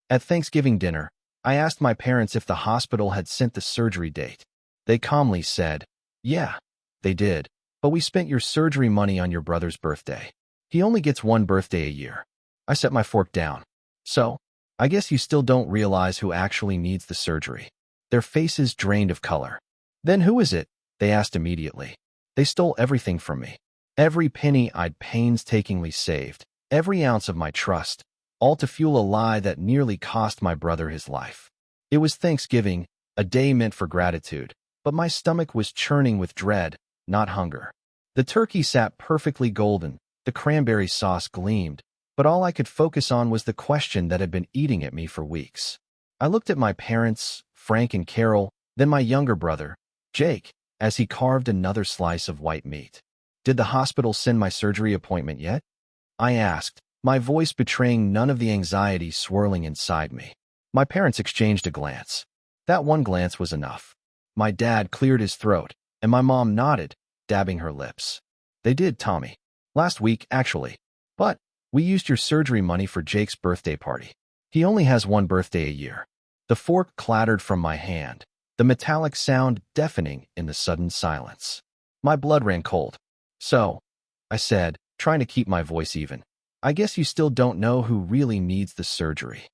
At Thanksgiving dinner, I asked my parents if the hospital had sent the surgery date. They calmly said, "Yeah, they did, but we spent your surgery money on your brother's birthday. He only gets one birthday a year." I set my fork down. "So, I guess you still don't realize who actually needs the surgery." Their faces drained of color. "Then who is it?" they asked immediately. They stole everything from me. Every penny I'd painstakingly saved, every ounce of my trust, all to fuel a lie that nearly cost my brother his life. It was Thanksgiving, a day meant for gratitude, but my stomach was churning with dread, not hunger. The turkey sat perfectly golden, the cranberry sauce gleamed, but all I could focus on was the question that had been eating at me for weeks. I looked at my parents, Frank and Carol, then my younger brother, Jake, as he carved another slice of white meat. "Did the hospital send my surgery appointment yet?" I asked, my voice betraying none of the anxiety swirling inside me. My parents exchanged a glance. That one glance was enough. My dad cleared his throat, and my mom nodded, dabbing her lips. "They did, Tommy. Last week, actually. But we used your surgery money for Jake's birthday party. He only has one birthday a year." The fork clattered from my hand, the metallic sound deafening in the sudden silence. My blood ran cold. "So," I said, trying to keep my voice even, "I guess you still don't know who really needs the surgery."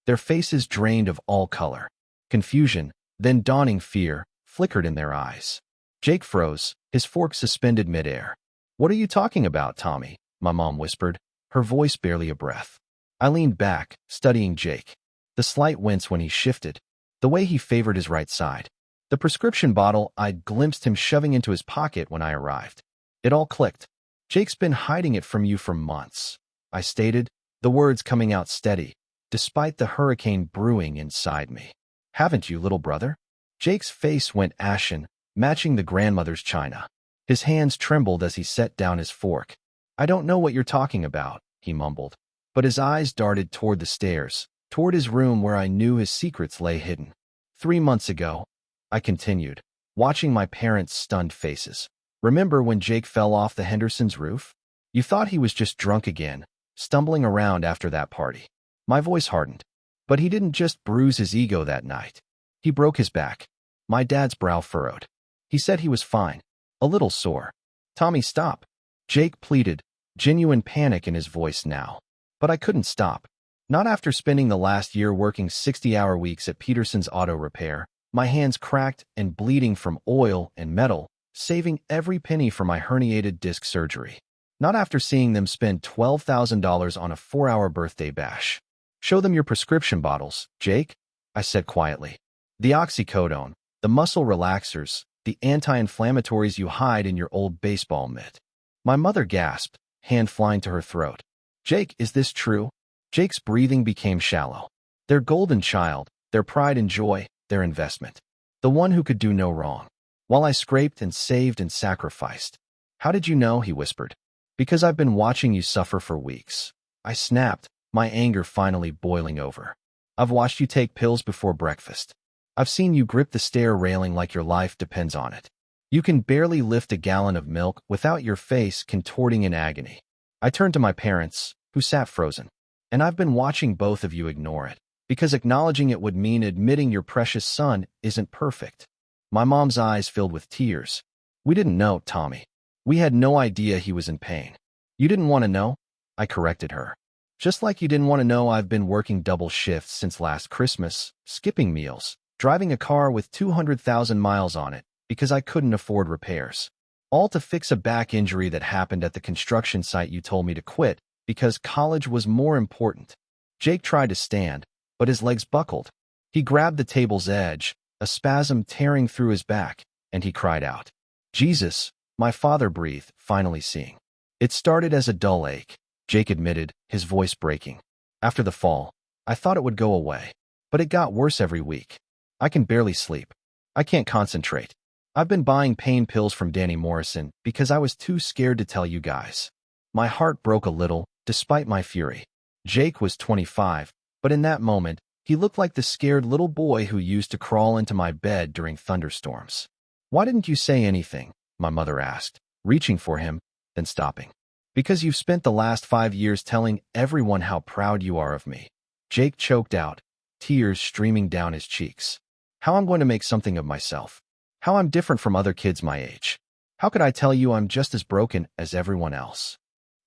Their faces drained of all color. Confusion, then dawning fear, flickered in their eyes. Jake froze, his fork suspended midair. "What are you talking about, Tommy?" my mom whispered, her voice barely a breath. I leaned back, studying Jake. The slight wince when he shifted, the way he favored his right side. The prescription bottle I'd glimpsed him shoving into his pocket when I arrived. It all clicked. "Jake's been hiding it from you for months," I stated, the words coming out steady, despite the hurricane brewing inside me. "Haven't you, little brother?" Jake's face went ashen, matching the grandmother's china. His hands trembled as he set down his fork. "I don't know what you're talking about," he mumbled. But his eyes darted toward the stairs, toward his room where I knew his secrets lay hidden. 3 months ago," I continued, watching my parents' stunned faces. "Remember when Jake fell off the Henderson's roof? You thought he was just drunk again, stumbling around after that party." My voice hardened. "But he didn't just bruise his ego that night. He broke his back." My dad's brow furrowed. "He said he was fine, a little sore." "Tommy, stop," Jake pleaded, genuine panic in his voice now. But I couldn't stop. Not after spending the last year working 60-hour weeks at Peterson's Auto Repair, my hands cracked and bleeding from oil and metal, saving every penny for my herniated disc surgery. Not after seeing them spend $12,000 on a 4-hour birthday bash. "Show them your prescription bottles, Jake," I said quietly. "The oxycodone, the muscle relaxers, the anti-inflammatories you hide in your old baseball mitt." My mother gasped, hand flying to her throat. "Jake, is this true?" Jake's breathing became shallow. Their golden child, their pride and joy, their investment. The one who could do no wrong. While I scraped and saved and sacrificed. "How did you know?" he whispered. "Because I've been watching you suffer for weeks." I snapped, my anger finally boiling over. "I've watched you take pills before breakfast. I've seen you grip the stair railing like your life depends on it. You can barely lift a gallon of milk without your face contorting in agony." I turned to my parents, who sat frozen. "And I've been watching both of you ignore it, because acknowledging it would mean admitting your precious son isn't perfect." My mom's eyes filled with tears. "We didn't know, Tommy. We had no idea he was in pain." "You didn't want to know?" I corrected her. "Just like you didn't want to know I've been working double shifts since last Christmas, skipping meals, driving a car with 200,000 miles on it because I couldn't afford repairs. All to fix a back injury that happened at the construction site you told me to quit because college was more important." Jake tried to stand, but his legs buckled. He grabbed the table's edge, a spasm tearing through his back, and he cried out. "Jesus," my father breathed, finally seeing. "It started as a dull ache," Jake admitted, his voice breaking. "After the fall, I thought it would go away, but it got worse every week. I can barely sleep. I can't concentrate. I've been buying pain pills from Danny Morrison because I was too scared to tell you guys." My heart broke a little, despite my fury. Jake was 25, but in that moment, he looked like the scared little boy who used to crawl into my bed during thunderstorms. "Why didn't you say anything?" my mother asked, reaching for him, then stopping. "Because you've spent the last 5 years telling everyone how proud you are of me. Jake choked out, tears streaming down his cheeks. How I'm going to make something of myself. How I'm different from other kids my age. How could I tell you I'm just as broken as everyone else?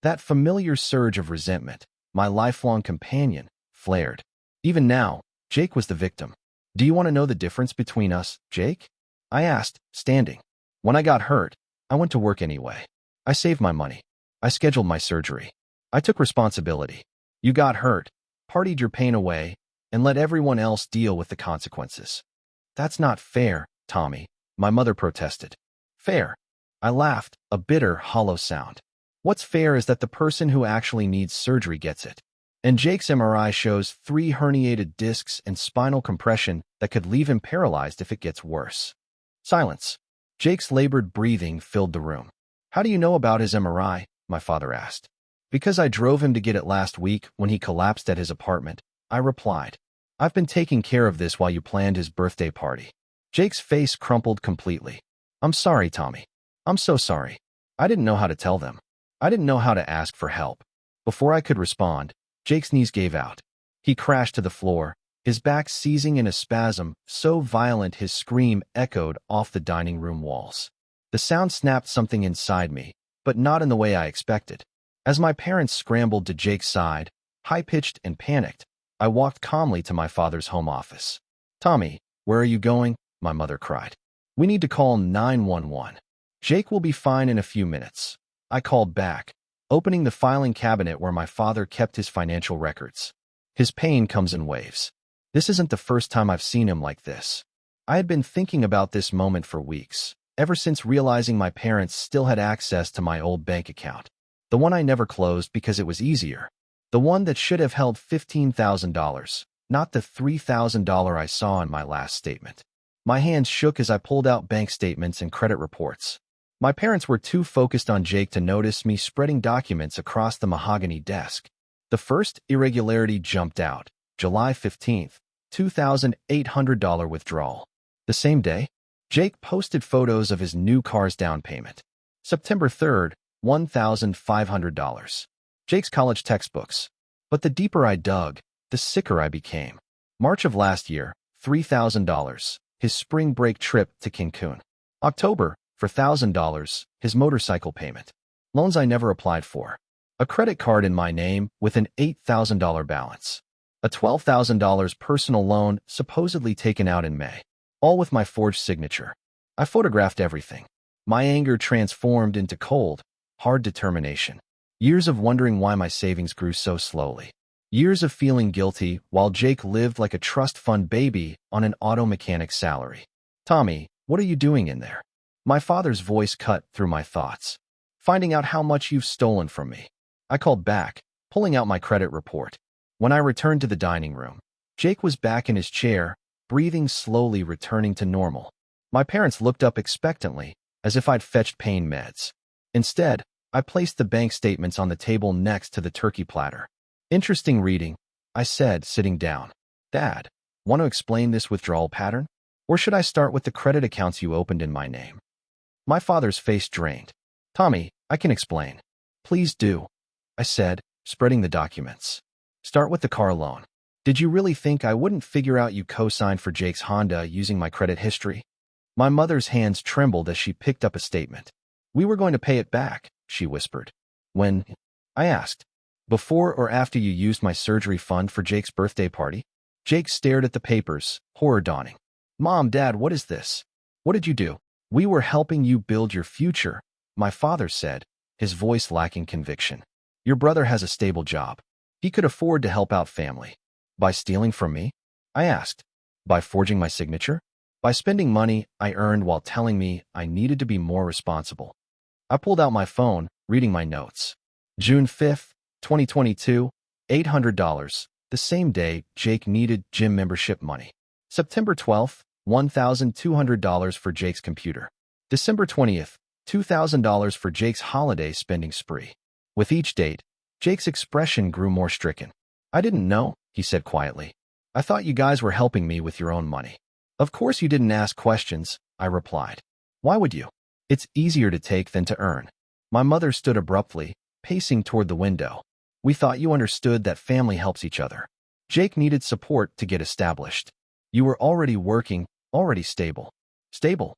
That familiar surge of resentment, my lifelong companion, flared. Even now, Jake was the victim. Do you want to know the difference between us, Jake? I asked, standing. When I got hurt, I went to work anyway. I saved my money. I scheduled my surgery. I took responsibility. You got hurt, partied your pain away, and let everyone else deal with the consequences. That's not fair, Tommy, my mother protested. Fair. I laughed, a bitter, hollow sound. What's fair is that the person who actually needs surgery gets it. And Jake's MRI shows 3 herniated discs and spinal compression that could leave him paralyzed if it gets worse. Silence. Jake's labored breathing filled the room. How do you know about his MRI? My father asked. Because I drove him to get it last week when he collapsed at his apartment, I replied. I've been taking care of this while you planned his birthday party. Jake's face crumpled completely. I'm sorry, Tommy. I'm so sorry. I didn't know how to tell them. I didn't know how to ask for help. Before I could respond, Jake's knees gave out. He crashed to the floor, his back seizing in a spasm so violent his scream echoed off the dining room walls. The sound snapped something inside me, but not in the way I expected. As my parents scrambled to Jake's side, high-pitched and panicked, I walked calmly to my father's home office. Tommy, where are you going? My mother cried. We need to call 911. Jake will be fine in a few minutes. I called back, opening the filing cabinet where my father kept his financial records. His pain comes in waves. This isn't the first time I've seen him like this. I had been thinking about this moment for weeks, ever since realizing my parents still had access to my old bank account. The one I never closed because it was easier. The one that should have held $15,000, not the $3,000 I saw in my last statement. My hands shook as I pulled out bank statements and credit reports. My parents were too focused on Jake to notice me spreading documents across the mahogany desk. The first irregularity jumped out. July 15th, $2,800 withdrawal. The same day, Jake posted photos of his new car's down payment. September 3rd, $1,500. Jake's college textbooks. But the deeper I dug, the sicker I became. March of last year, $3,000. His spring break trip to Cancun. October, for $1,000, his motorcycle payment. Loans I never applied for. A credit card in my name with an $8,000 balance. A $12,000 personal loan supposedly taken out in May. All with my forged signature. I photographed everything. My anger transformed into cold, hard determination. Years of wondering why my savings grew so slowly. Years of feeling guilty while Jake lived like a trust fund baby on an auto mechanic's salary. Tommy, what are you doing in there? My father's voice cut through my thoughts. Finding out how much you've stolen from me. I called back, pulling out my credit report. When I returned to the dining room, Jake was back in his chair, breathing slowly returning to normal. My parents looked up expectantly, as if I'd fetched pain meds. Instead, I placed the bank statements on the table next to the turkey platter. Interesting reading, I said, sitting down. Dad, want to explain this withdrawal pattern? Or should I start with the credit accounts you opened in my name? My father's face drained. Tommy, I can explain. Please do, I said, spreading the documents. Start with the car loan. Did you really think I wouldn't figure out you co-signed for Jake's Honda using my credit history? My mother's hands trembled as she picked up a statement. We were going to pay it back, she whispered. When? I asked. Before or after you used my surgery fund for Jake's birthday party? Jake stared at the papers, horror dawning. Mom, Dad, what is this? What did you do? We were helping you build your future, my father said, his voice lacking conviction. Your brother has a stable job. He could afford to help out family. By stealing from me? I asked. By forging my signature? By spending money I earned while telling me I needed to be more responsible. I pulled out my phone, reading my notes. June 5th, 2022, $800, the same day Jake needed gym membership money. September 12th, $1,200 for Jake's computer. December 20th, $2,000 for Jake's holiday spending spree. With each date, Jake's expression grew more stricken. I didn't know, he said quietly. I thought you guys were helping me with your own money. Of course you didn't ask questions, I replied. Why would you? It's easier to take than to earn. My mother stood abruptly, pacing toward the window. We thought you understood that family helps each other. Jake needed support to get established. You were already working, already stable. Stable?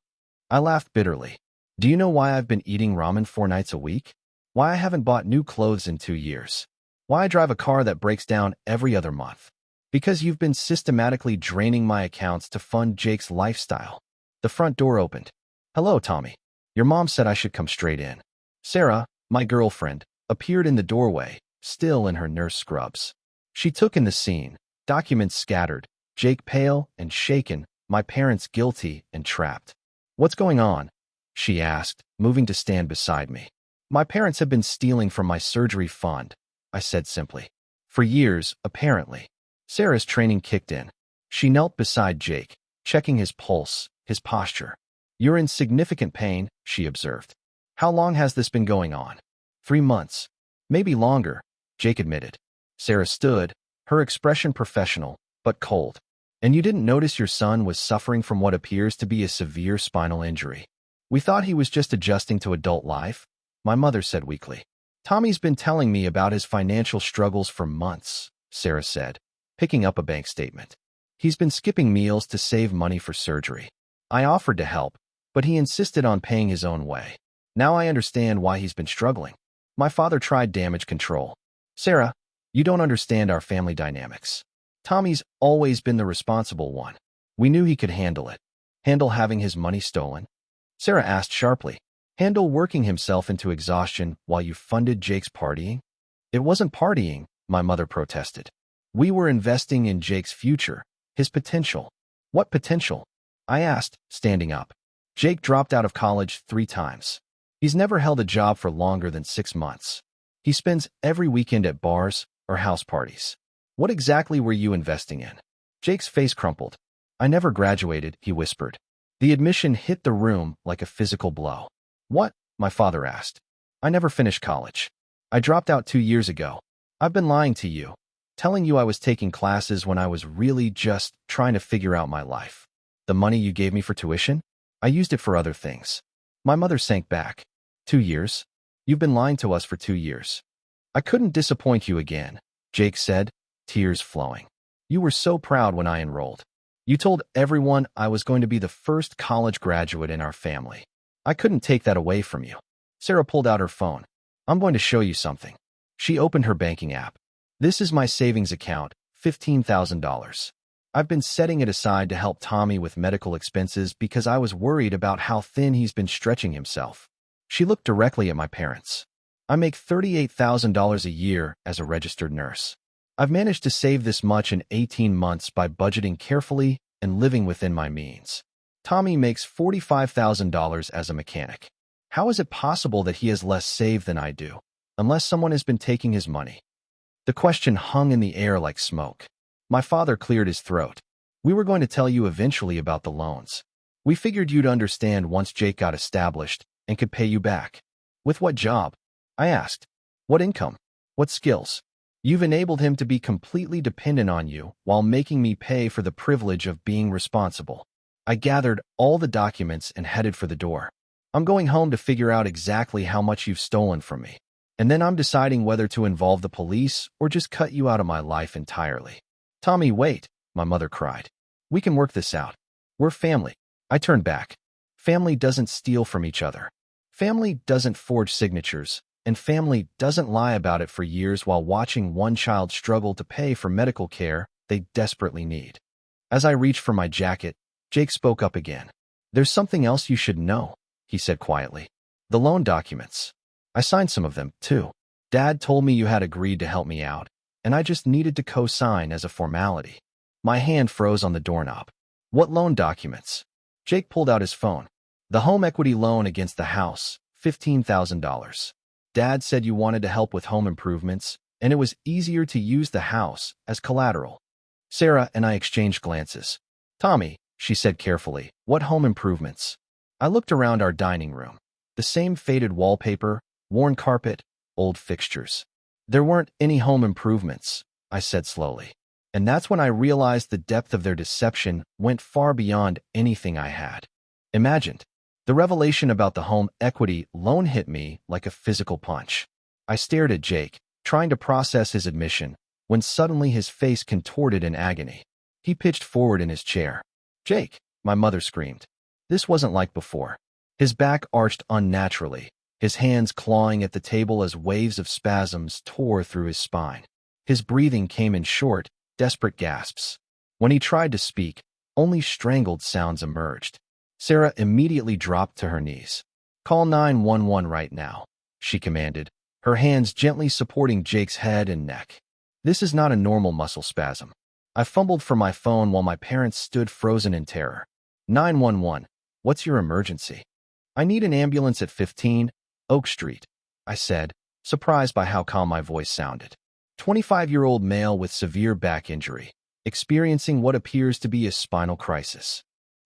I laughed bitterly. Do you know why I've been eating ramen 4 nights a week? Why I haven't bought new clothes in 2 years? Why I drive a car that breaks down every other month? Because you've been systematically draining my accounts to fund Jake's lifestyle. The front door opened. Hello, Tommy. Your mom said I should come straight in. Sarah, my girlfriend, appeared in the doorway, still in her nurse scrubs. She took in the scene, documents scattered, Jake pale and shaken, my parents guilty and trapped. What's going on? She asked, moving to stand beside me. My parents have been stealing from my surgery fund, I said simply. For years, apparently. Sarah's training kicked in. She knelt beside Jake, checking his pulse, his posture. You're in significant pain, she observed. How long has this been going on? 3 months. Maybe longer, Jake admitted. Sarah stood, her expression professional, but cold. And you didn't notice your son was suffering from what appears to be a severe spinal injury. We thought he was just adjusting to adult life, my mother said weakly. Tommy's been telling me about his financial struggles for months, Sarah said, picking up a bank statement. He's been skipping meals to save money for surgery. I offered to help, but he insisted on paying his own way. Now I understand why he's been struggling. My father tried damage control. Sarah, you don't understand our family dynamics. Tommy's always been the responsible one. We knew he could handle it. Handle having his money stolen? Sarah asked sharply. Handle working himself into exhaustion while you funded Jake's partying? It wasn't partying, my mother protested. We were investing in Jake's future, his potential. What potential? I asked, standing up. Jake dropped out of college 3 times. He's never held a job for longer than 6 months. He spends every weekend at bars or house parties. What exactly were you investing in? Jake's face crumpled. I never graduated, he whispered. The admission hit the room like a physical blow. What? My father asked. I never finished college. I dropped out 2 years ago. I've been lying to you, telling you I was taking classes when I was really just trying to figure out my life. The money you gave me for tuition? I used it for other things. My mother sank back. 2 years? You've been lying to us for 2 years. I couldn't disappoint you again, Jake said, tears flowing. You were so proud when I enrolled. You told everyone I was going to be the first college graduate in our family. I couldn't take that away from you. Sarah pulled out her phone. I'm going to show you something. She opened her banking app. This is my savings account, $15,000. I've been setting it aside to help Tommy with medical expenses because I was worried about how thin he's been stretching himself. She looked directly at my parents. I make $38,000 a year as a registered nurse. I've managed to save this much in 18 months by budgeting carefully and living within my means. Tommy makes $45,000 as a mechanic. How is it possible that he has less saved than I do, unless someone has been taking his money? The question hung in the air like smoke. My father cleared his throat. We were going to tell you eventually about the loans. We figured you'd understand once Jake got established and could pay you back. With what job? I asked. What income? What skills? You've enabled him to be completely dependent on you while making me pay for the privilege of being responsible. I gathered all the documents and headed for the door. I'm going home to figure out exactly how much you've stolen from me. And then I'm deciding whether to involve the police or just cut you out of my life entirely. Tommy, wait, my mother cried. We can work this out. We're family. I turned back. Family doesn't steal from each other. Family doesn't forge signatures. And family doesn't lie about it for years while watching one child struggle to pay for medical care they desperately need. As I reached for my jacket, Jake spoke up again. There's something else you should know, he said quietly. The loan documents. I signed some of them, too. Dad told me you had agreed to help me out, and I just needed to co-sign as a formality. My hand froze on the doorknob. What loan documents? Jake pulled out his phone. The home equity loan against the house, $15,000. Dad said you wanted to help with home improvements, and it was easier to use the house as collateral. Sarah and I exchanged glances. Tommy, she said carefully, what home improvements? I looked around our dining room. The same faded wallpaper, worn carpet, old fixtures. There weren't any home improvements, I said slowly. And that's when I realized the depth of their deception went far beyond anything I had imagined. The revelation about the home equity loan hit me like a physical punch. I stared at Jake, trying to process his admission, when suddenly his face contorted in agony. He pitched forward in his chair. "Jake!" my mother screamed. This wasn't like before. His back arched unnaturally, his hands clawing at the table as waves of spasms tore through his spine. His breathing came in short, desperate gasps. When he tried to speak, only strangled sounds emerged. Sarah immediately dropped to her knees. "Call 911 right now," she commanded, her hands gently supporting Jake's head and neck. This is not a normal muscle spasm. I fumbled for my phone while my parents stood frozen in terror. 911, what's your emergency? "I need an ambulance at 15 Oak Street," I said, surprised by how calm my voice sounded. 25-year-old male with severe back injury, experiencing what appears to be a spinal crisis.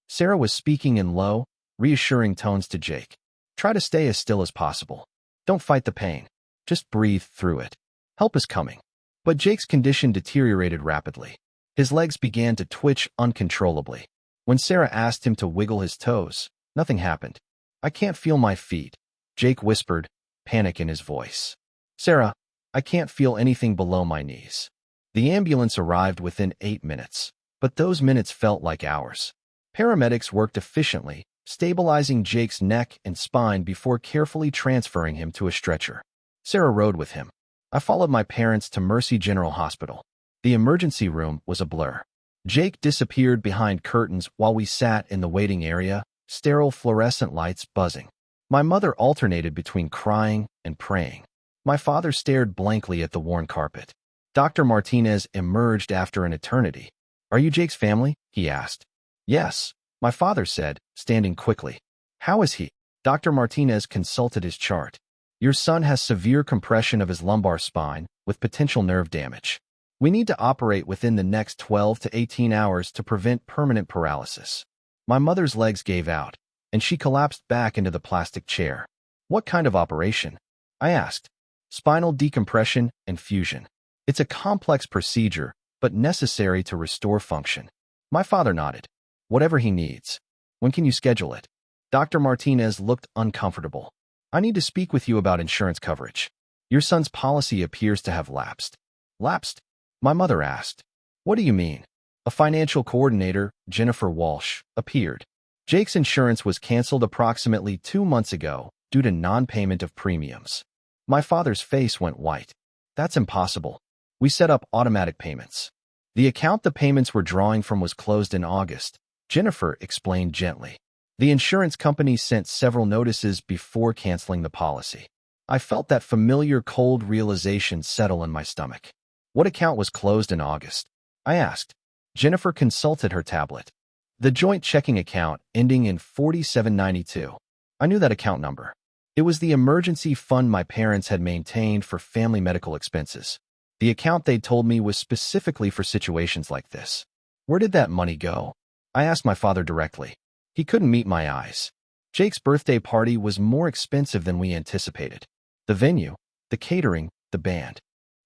Sarah was speaking in low, reassuring tones to Jake. "Try to stay as still as possible. Don't fight the pain. Just breathe through it. Help is coming." But Jake's condition deteriorated rapidly. His legs began to twitch uncontrollably. When Sarah asked him to wiggle his toes, nothing happened. "I can't feel my feet," Jake whispered, panic in his voice. "Sarah, I can't feel anything below my knees." The ambulance arrived within 8 minutes, but those minutes felt like hours. Paramedics worked efficiently, stabilizing Jake's neck and spine before carefully transferring him to a stretcher. Sarah rode with him. I followed my parents to Mercy General Hospital. The emergency room was a blur. Jake disappeared behind curtains while we sat in the waiting area, sterile fluorescent lights buzzing. My mother alternated between crying and praying. My father stared blankly at the worn carpet. Dr. Martinez emerged after an eternity. "Are you Jake's family?" he asked. "Yes," my father said, standing quickly. "How is he?" Dr. Martinez consulted his chart. "Your son has severe compression of his lumbar spine with potential nerve damage. We need to operate within the next 12 to 18 hours to prevent permanent paralysis." My mother's legs gave out, and she collapsed back into the plastic chair. "What kind of operation?" I asked. "Spinal decompression and fusion. It's a complex procedure, but necessary to restore function." My father nodded. "Whatever he needs. When can you schedule it?" Dr. Martinez looked uncomfortable. "I need to speak with you about insurance coverage. Your son's policy appears to have lapsed." "Lapsed?" my mother asked. "What do you mean?" A financial coordinator, Jennifer Walsh, appeared. "Jake's insurance was canceled approximately 2 months ago due to non-payment of premiums." My father's face went white. "That's impossible. We set up automatic payments." "The account the payments were drawing from was closed in August," Jennifer explained gently. "The insurance company sent several notices before canceling the policy." I felt that familiar cold realization settle in my stomach. "What account was closed in August?" I asked. Jennifer consulted her tablet. "The joint checking account ending in 4792. I knew that account number. It was the emergency fund my parents had maintained for family medical expenses. The account they told me was specifically for situations like this." "Where did that money go?" I asked my father directly. He couldn't meet my eyes. Jake's birthday party was more expensive than we anticipated. The venue, the catering, the band.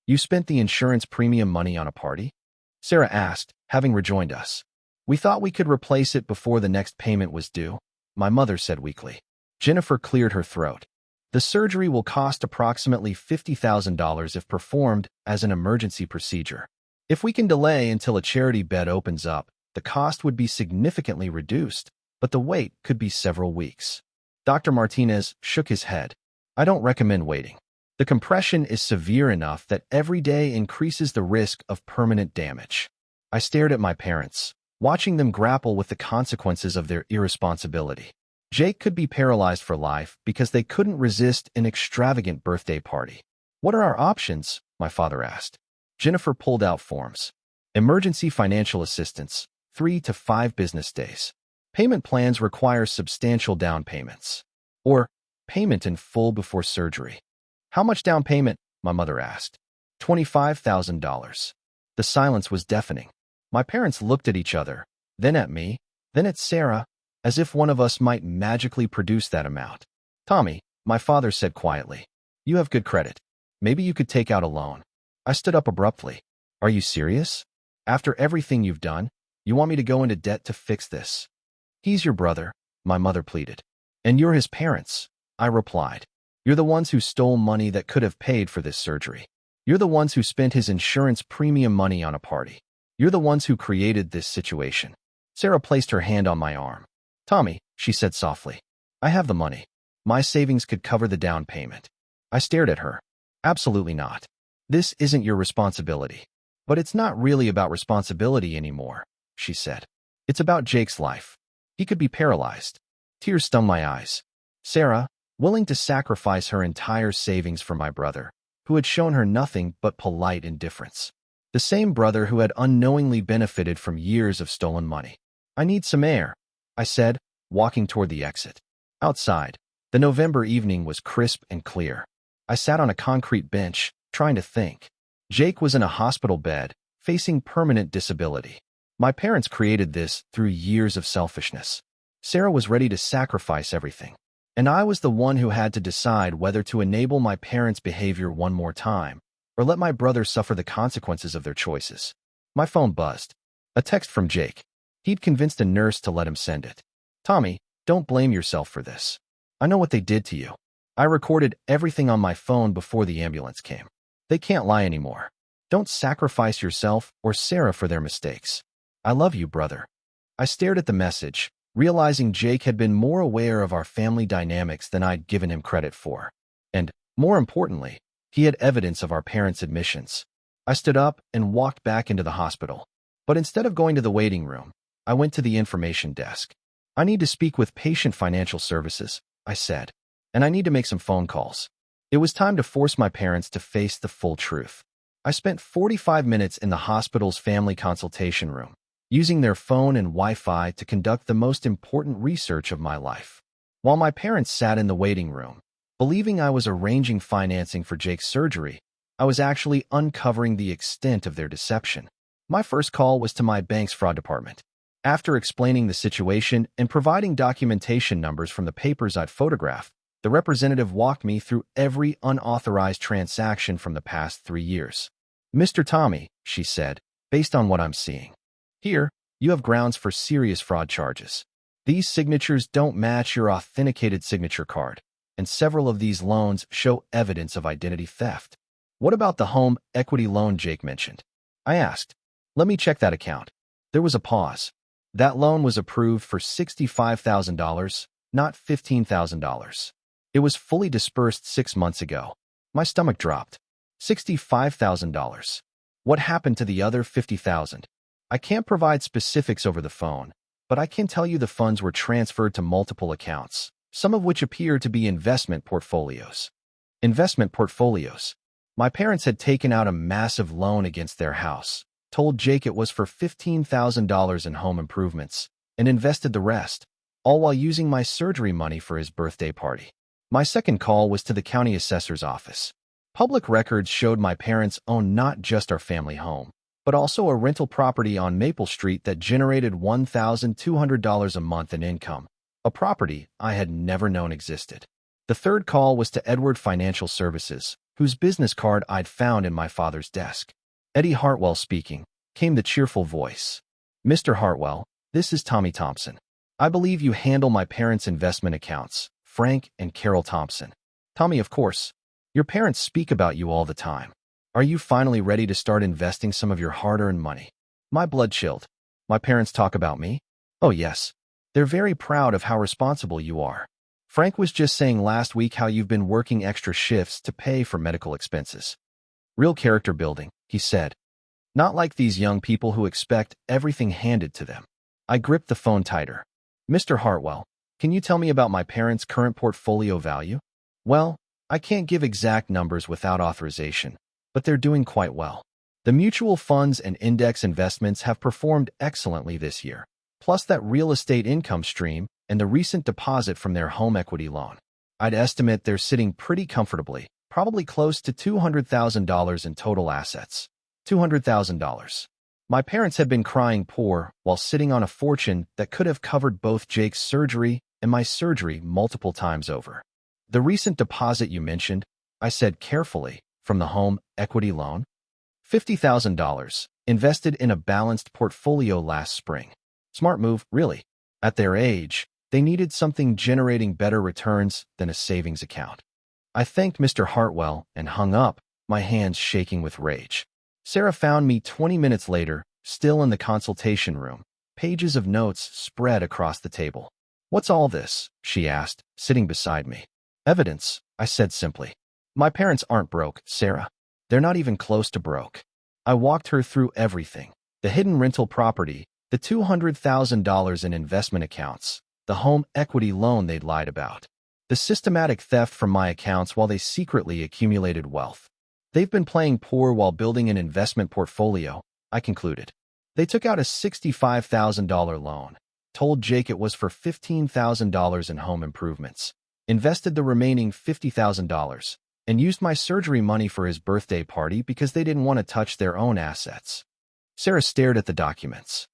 "You spent the insurance premium money on a party?" Sarah asked, having rejoined us. "We thought we could replace it before the next payment was due," my mother said weakly. Jennifer cleared her throat. "The surgery will cost approximately $50,000 if performed as an emergency procedure. If we can delay until a charity bed opens up, the cost would be significantly reduced, but the wait could be several weeks." Dr. Martinez shook his head. "I don't recommend waiting. The compression is severe enough that every day increases the risk of permanent damage." I stared at my parents, watching them grapple with the consequences of their irresponsibility. Jake could be paralyzed for life because they couldn't resist an extravagant birthday party. "What are our options?" my father asked. Jennifer pulled out forms. "Emergency financial assistance, 3 to 5 business days. Payment plans require substantial down payments. Or payment in full before surgery." "How much down payment?" my mother asked. $25,000. The silence was deafening. My parents looked at each other, then at me, then at Sarah, as if one of us might magically produce that amount. "Tommy," my father said quietly, "you have good credit. Maybe you could take out a loan." I stood up abruptly. "Are you serious? After everything you've done, you want me to go into debt to fix this?" "He's your brother," my mother pleaded. "And you're his parents," I replied. "You're the ones who stole money that could have paid for this surgery. You're the ones who spent his insurance premium money on a party. You're the ones who created this situation." Sarah placed her hand on my arm. "Tommy," she said softly, "I have the money. My savings could cover the down payment." I stared at her. "Absolutely not. This isn't your responsibility." "But it's not really about responsibility anymore," she said. "It's about Jake's life. He could be paralyzed." Tears stung my eyes. Sarah, willing to sacrifice her entire savings for my brother, who had shown her nothing but polite indifference. The same brother who had unknowingly benefited from years of stolen money. "I need some air," I said, walking toward the exit. Outside, the November evening was crisp and clear. I sat on a concrete bench, trying to think. Jake was in a hospital bed, facing permanent disability. My parents created this through years of selfishness. Sarah was ready to sacrifice everything, and I was the one who had to decide whether to enable my parents' behavior one more time or let my brother suffer the consequences of their choices. My phone buzzed. A text from Jake. He'd convinced a nurse to let him send it. "Tommy, don't blame yourself for this. I know what they did to you. I recorded everything on my phone before the ambulance came. They can't lie anymore. Don't sacrifice yourself or Sarah for their mistakes. I love you, brother." I stared at the message, realizing Jake had been more aware of our family dynamics than I'd given him credit for. And, more importantly, he had evidence of our parents' admissions. I stood up and walked back into the hospital. But instead of going to the waiting room, I went to the information desk. "I need to speak with Patient Financial Services," I said, "and I need to make some phone calls." It was time to force my parents to face the full truth. I spent 45 minutes in the hospital's family consultation room, using their phone and Wi-Fi to conduct the most important research of my life. While my parents sat in the waiting room, believing I was arranging financing for Jake's surgery, I was actually uncovering the extent of their deception. My first call was to my bank's fraud department. After explaining the situation and providing documentation numbers from the papers I'd photographed, the representative walked me through every unauthorized transaction from the past 3 years. "Mr. Tommy," she said, "based on what I'm seeing here, you have grounds for serious fraud charges. These signatures don't match your authenticated signature card, and several of these loans show evidence of identity theft." "What about the home equity loan Jake mentioned?" I asked. "Let me check that account." There was a pause. "That loan was approved for $65,000, not $15,000. It was fully dispersed 6 months ago." My stomach dropped. $65,000. What happened to the other $50,000? "I can't provide specifics over the phone, but I can tell you the funds were transferred to multiple accounts, some of which appear to be investment portfolios." Investment portfolios. My parents had taken out a massive loan against their house, told Jake it was for $15,000 in home improvements, and invested the rest, all while using my surgery money for his birthday party. My second call was to the county assessor's office. Public records showed my parents owned not just our family home, but also a rental property on Maple Street that generated $1,200 a month in income, a property I had never known existed. The third call was to Edward Financial Services, whose business card I'd found in my father's desk. "Eddie Hartwell speaking," came the cheerful voice. "Mr. Hartwell, this is Tommy Thompson. I believe you handle my parents' investment accounts, Frank and Carol Thompson." "Tommy, of course. Your parents speak about you all the time. Are you finally ready to start investing some of your hard-earned money?" My blood chilled. "My parents talk about me?" "Oh, yes. They're very proud of how responsible you are. Frank was just saying last week how you've been working extra shifts to pay for medical expenses. Real character building," he said. "Not like these young people who expect everything handed to them." I gripped the phone tighter. "Mr. Hartwell, can you tell me about my parents' current portfolio value?" "Well, I can't give exact numbers without authorization, but they're doing quite well. The mutual funds and index investments have performed excellently this year, plus that real estate income stream and the recent deposit from their home equity loan. I'd estimate they're sitting pretty comfortably, probably close to $200,000 in total assets." $200,000. My parents had been crying poor while sitting on a fortune that could have covered both Jake's surgery and my surgery multiple times over. "The recent deposit you mentioned," I said carefully, "from the home equity loan?" $50,000, invested in a balanced portfolio last spring. Smart move, really. At their age, they needed something generating better returns than a savings account. I thanked Mr. Hartwell and hung up, my hands shaking with rage. Sarah found me 20 minutes later, still in the consultation room, pages of notes spread across the table. "What's all this?" she asked, sitting beside me. "Evidence," I said simply. "My parents aren't broke, Sarah. They're not even close to broke." I walked her through everything: the hidden rental property, the $200,000 in investment accounts, the home equity loan they'd lied about, the systematic theft from my accounts while they secretly accumulated wealth. "They've been playing poor while building an investment portfolio," I concluded. "They took out a $65,000 loan, told Jake it was for $15,000 in home improvements, invested the remaining $50,000, and used my surgery money for his birthday party because they didn't want to touch their own assets." Sarah stared at the documents.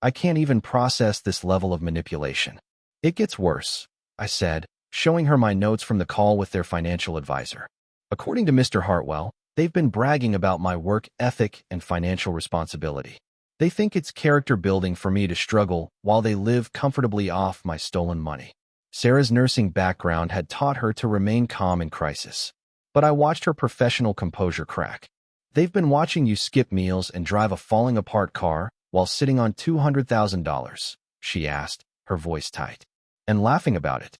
I can't even process this level of manipulation." "It gets worse," I said, showing her my notes from the call with their financial advisor. "According to Mr. Hartwell, they've been bragging about my work ethic and financial responsibility. They think it's character building for me to struggle while they live comfortably off my stolen money." Sarah's nursing background had taught her to remain calm in crisis, but I watched her professional composure crack. "They've been watching you skip meals and drive a falling-apart car while sitting on $200,000, she asked, her voice tight. "And laughing about it."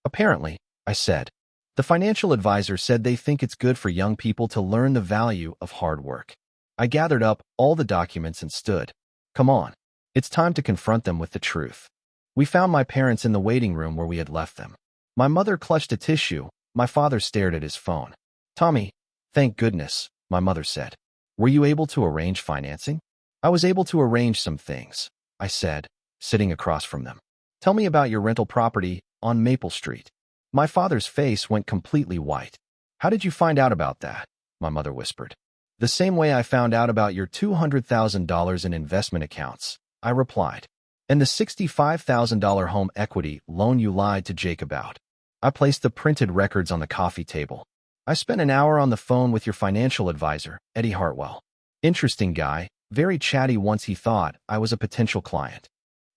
"Apparently," I said. "The financial advisor said they think it's good for young people to learn the value of hard work." I gathered up all the documents and stood. "Come on. It's time to confront them with the truth." We found my parents in the waiting room where we had left them. My mother clutched a tissue. My father stared at his phone. "Tommy, thank goodness," my mother said. "Were you able to arrange financing?" "I was able to arrange some things," I said, sitting across from them. "Tell me about your rental property on Maple Street." My father's face went completely white. "How did you find out about that?" my mother whispered. "The same way I found out about your $200,000 in investment accounts," I replied. "And the $65,000 home equity loan you lied to Jake about." I placed the printed records on the coffee table. "I spent an hour on the phone with your financial advisor, Eddie Hartwell. Interesting guy, very chatty once he thought I was a potential client."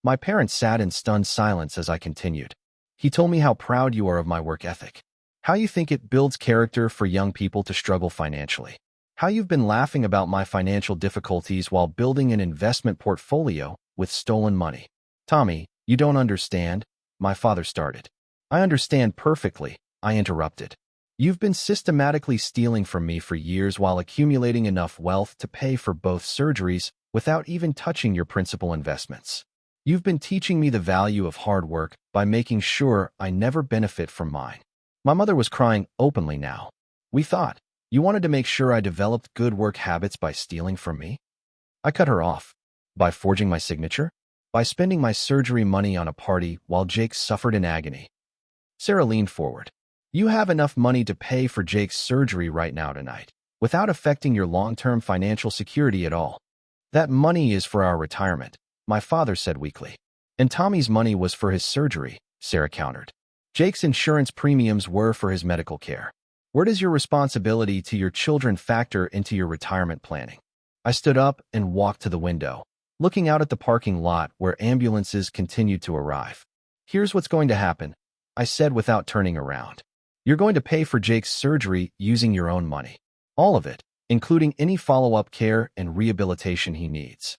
My parents sat in stunned silence as I continued. "He told me how proud you are of my work ethic, how you think it builds character for young people to struggle financially, how you've been laughing about my financial difficulties while building an investment portfolio with stolen money." "Tommy, you don't understand," my father started. "I understand perfectly," I interrupted. "You've been systematically stealing from me for years while accumulating enough wealth to pay for both surgeries without even touching your principal investments. You've been teaching me the value of hard work by making sure I never benefit from mine." My mother was crying openly now. "We thought you wanted to make sure I developed good work habits by stealing from me." I cut her off. "By forging my signature? By spending my surgery money on a party while Jake suffered in agony?" Sarah leaned forward. "You have enough money to pay for Jake's surgery right now tonight, without affecting your long-term financial security at all. That money is for our retirement," my father said weakly. "And Tommy's money was for his surgery," Sarah countered. "Jake's insurance premiums were for his medical care. Where does your responsibility to your children factor into your retirement planning?" I stood up and walked to the window, looking out at the parking lot where ambulances continued to arrive. "Here's what's going to happen," I said without turning around. "You're going to pay for Jake's surgery using your own money. All of it, including any follow-up care and rehabilitation he needs."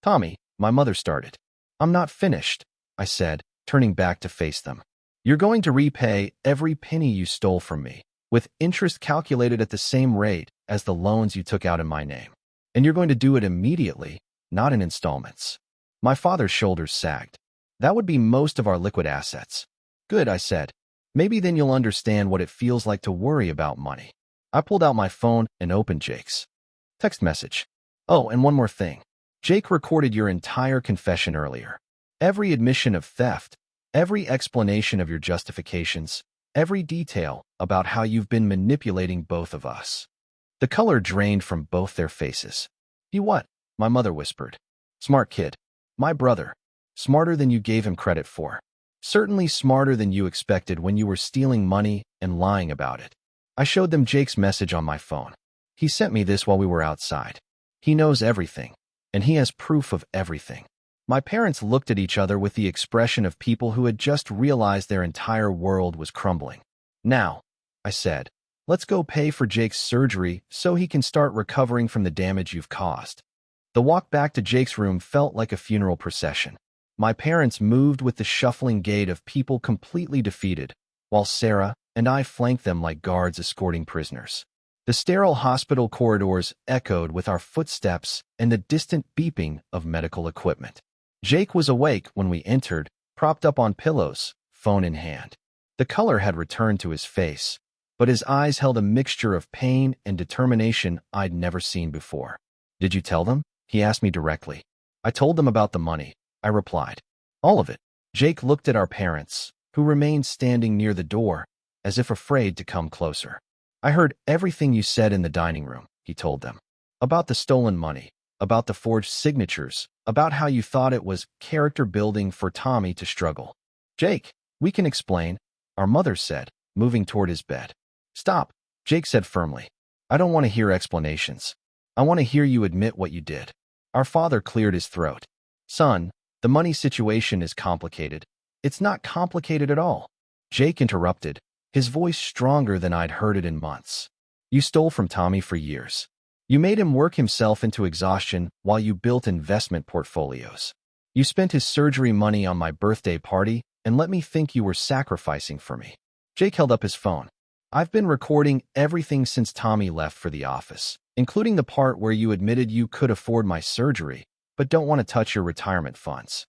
"Tommy," my mother started. "I'm not finished," I said, turning back to face them. "You're going to repay every penny you stole from me, with interest calculated at the same rate as the loans you took out in my name. And you're going to do it immediately, not in installments." My father's shoulders sagged. "That would be most of our liquid assets." "Good," I said. "Maybe then you'll understand what it feels like to worry about money." I pulled out my phone and opened Jake's text message. "Oh, and one more thing. Jake recorded your entire confession earlier. Every admission of theft, every explanation of your justifications, every detail about how you've been manipulating both of us." The color drained from both their faces. "He what?" my mother whispered. "Smart kid. My brother. Smarter than you gave him credit for. Certainly smarter than you expected when you were stealing money and lying about it." I showed them Jake's message on my phone. "He sent me this while we were outside. He knows everything, and he has proof of everything." My parents looked at each other with the expression of people who had just realized their entire world was crumbling. "Now," I said, Let's go pay for Jake's surgery so he can start recovering from the damage you've caused. The walk back to Jake's room felt like a funeral procession. My parents moved with the shuffling gait of people completely defeated, while Sarah and I flanked them like guards escorting prisoners. The sterile hospital corridors echoed with our footsteps and the distant beeping of medical equipment. Jake was awake when we entered, propped up on pillows, phone in hand. The color had returned to his face, but his eyes held a mixture of pain and determination I'd never seen before. "Did you tell them?" he asked me directly. "I told them about the money," I replied. "All of it." Jake looked at our parents, who remained standing near the door, as if afraid to come closer. "I heard everything you said in the dining room," he told them. "About the stolen money, about the forged signatures, about how you thought it was character building for Tommy to struggle." "Jake, we can explain," our mother said, moving toward his bed. "Stop," Jake said firmly. "I don't want to hear explanations. I want to hear you admit what you did." Our father cleared his throat. "Son, the money situation is complicated." "It's not complicated at all," Jake interrupted, his voice stronger than I'd heard it in months. "You stole from Tommy for years. You made him work himself into exhaustion while you built investment portfolios. You spent his surgery money on my birthday party and let me think you were sacrificing for me." Jake held up his phone. "I've been recording everything since Tommy left for the office, including the part where you admitted you could afford my surgery, but don't want to touch your retirement funds."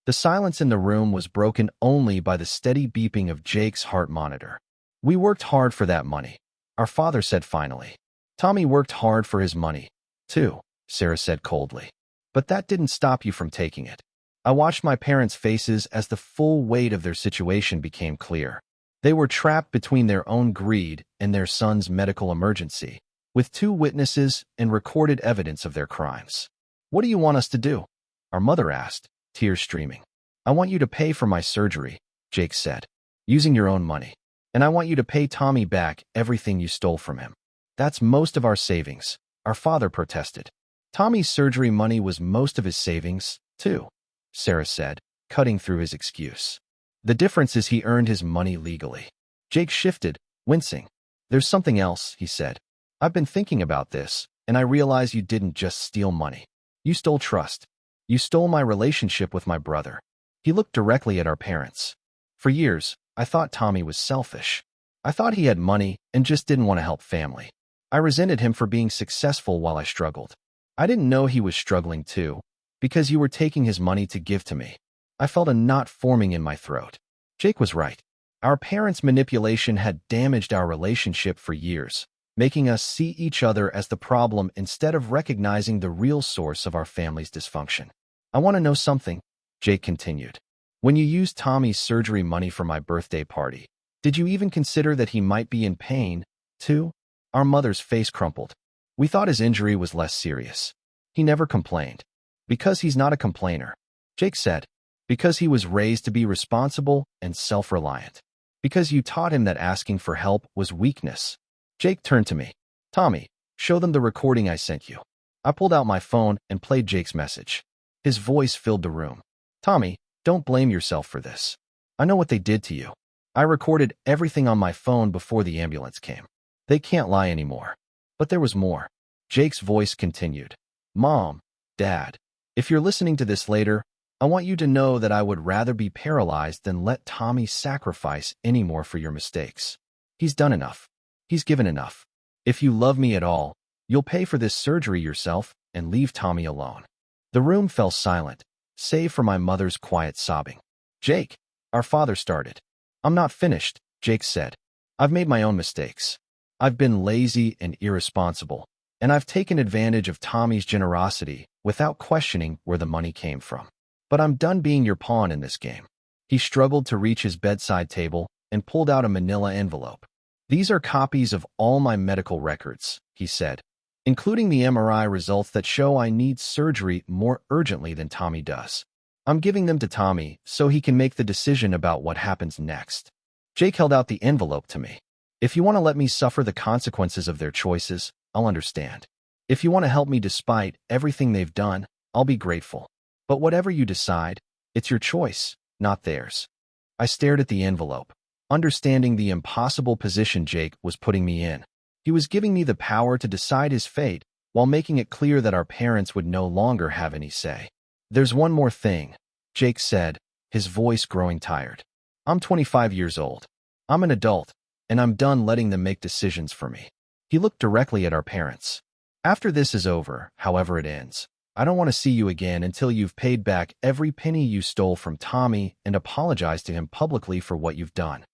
The silence in the room was broken only by the steady beeping of Jake's heart monitor. "We worked hard for that money," our father said finally. "Tommy worked hard for his money, too," Sarah said coldly. "But that didn't stop you from taking it." I watched my parents' faces as the full weight of their situation became clear. They were trapped between their own greed and their son's medical emergency, with 2 witnesses and recorded evidence of their crimes. "What do you want us to do?" our mother asked, tears streaming. "I want you to pay for my surgery," Jake said, "using your own money. And I want you to pay Tommy back everything you stole from him." "That's most of our savings," our father protested. "Tommy's surgery money was most of his savings, too," Sarah said, cutting through his excuse. "The difference is he earned his money legally." Jake shifted, wincing. "There's something else," he said. "I've been thinking about this, and I realize you didn't just steal money. You stole trust. You stole my relationship with my brother." He looked directly at our parents. "For years, I thought Tommy was selfish. I thought he had money and just didn't want to help family. I resented him for being successful while I struggled. I didn't know he was struggling too, because you were taking his money to give to me." I felt a knot forming in my throat. Jake was right. Our parents' manipulation had damaged our relationship for years, making us see each other as the problem instead of recognizing the real source of our family's dysfunction. "I want to know something," Jake continued. "When you used Tommy's surgery money for my birthday party, did you even consider that he might be in pain, too?" Our mother's face crumpled. "We thought his injury was less serious. He never complained." "Because he's not a complainer," Jake said. "Because he was raised to be responsible and self-reliant. Because you taught him that asking for help was weakness." Jake turned to me. "Tommy, show them the recording I sent you." I pulled out my phone and played Jake's message. His voice filled the room. "Tommy, don't blame yourself for this. I know what they did to you. I recorded everything on my phone before the ambulance came. They can't lie anymore." But there was more. Jake's voice continued. "Mom, Dad, if you're listening to this later, I want you to know that I would rather be paralyzed than let Tommy sacrifice any more for your mistakes. He's done enough. He's given enough. If you love me at all, you'll pay for this surgery yourself and leave Tommy alone." The room fell silent, save for my mother's quiet sobbing. "Jake," our father started. "I'm not finished," Jake said. "I've made my own mistakes. I've been lazy and irresponsible, and I've taken advantage of Tommy's generosity without questioning where the money came from. But I'm done being your pawn in this game." He struggled to reach his bedside table and pulled out a manila envelope. "These are copies of all my medical records," he said, "including the MRI results that show I need surgery more urgently than Tommy does. I'm giving them to Tommy so he can make the decision about what happens next." Jake held out the envelope to me. "If you want to let me suffer the consequences of their choices, I'll understand. If you want to help me despite everything they've done, I'll be grateful. But whatever you decide, it's your choice, not theirs." I stared at the envelope. understanding the impossible position Jake was putting me in. He was giving me the power to decide his fate while making it clear that our parents would no longer have any say. "There's one more thing," Jake said, his voice growing tired. "I'm 25 years old. I'm an adult, and I'm done letting them make decisions for me." He looked directly at our parents. "After this is over, however it ends, I don't want to see you again until you've paid back every penny you stole from Tommy and apologized to him publicly for what you've done."